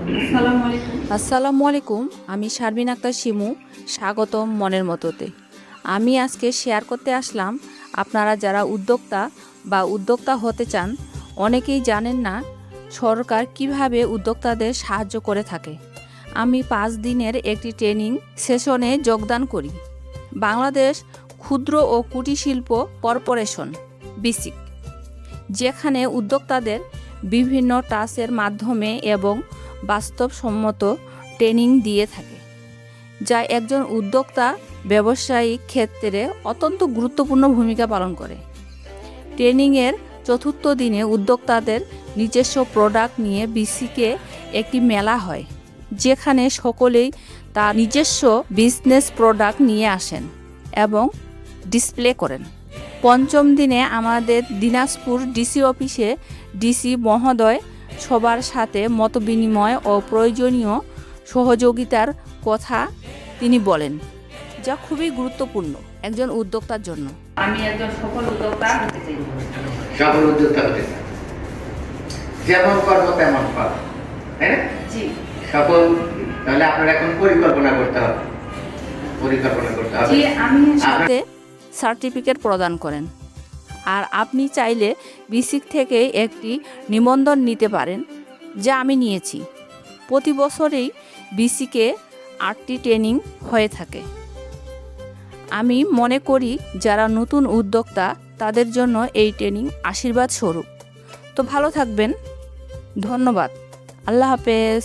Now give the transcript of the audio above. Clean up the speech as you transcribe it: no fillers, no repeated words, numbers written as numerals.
আসসালামু আলাইকুম। আমি শারমিন আক্তার শিমু। স্বাগতম মনের মতোতে। আমি আজকে শেয়ার করতে আসলাম, আপনারা যারা উদ্যোক্তা হতে চান, অনেকেই জানেন না সরকার কিভাবে উদ্যোক্তাদের সাহায্য করে থাকে। আমি 5 দিনের একটি ট্রেনিং সেশনে যোগদান করি। বাংলাদেশ ক্ষুদ্র ও কুটির শিল্প কর্পোরেশন বিসিক, যেখানে উদ্যোক্তাদের বিভিন্ন টাস্কের মাধ্যমে এবং বাস্তবসম্মত ট্রেনিং দিয়ে থাকে, যা একজন উদ্যোক্তা ব্যবসায়িক ক্ষেত্রে অত্যন্ত গুরুত্বপূর্ণ ভূমিকা পালন করে। ট্রেনিংয়ের চতুর্থ দিনে উদ্যোক্তাদের নিজস্ব প্রোডাক্ট নিয়ে বিসিকে একটি মেলা হয়, যেখানে সকলেই তার নিজস্ব বিজনেস প্রোডাক্ট নিয়ে আসেন এবং ডিসপ্লে করেন। পঞ্চম দিনে আমাদের দিনাজপুর ডিসি অফিসে ডিসি মহোদয় সবার সাথে মতবিনিময় ও প্রয়োজনীয় সহযোগিতার কথা তিনি বলেন, যা খুবই গুরুত্বপূর্ণ একজন উদ্যোক্তার জন্য। আমি একজন সফল উদ্যোক্তা হতে চাই। সফল উদ্যোক্তা হতে চাই, যেমন কর্ম তেমন ফল, তাই না? জি। সফল তাহলে আপনার এখন পরিকল্পনা করতে হবে। জি, আমি সাথে সার্টিফিকেট প্রদান করেন। আর আপনি চাইলে বিসিক থেকে একটি নিবন্ধন নিতে পারেন, যা আমি নিয়েছি। প্রতি বছরেই বিসিকে 8টি ট্রেনিং হয়ে থাকে। আমি মনে করি যারা নতুন উদ্যোক্তা তাদের জন্য এই ট্রেনিং আশীর্বাদ স্বরূপ। তো ভালো থাকবেন। ধন্যবাদ। আল্লাহ হাফেজ।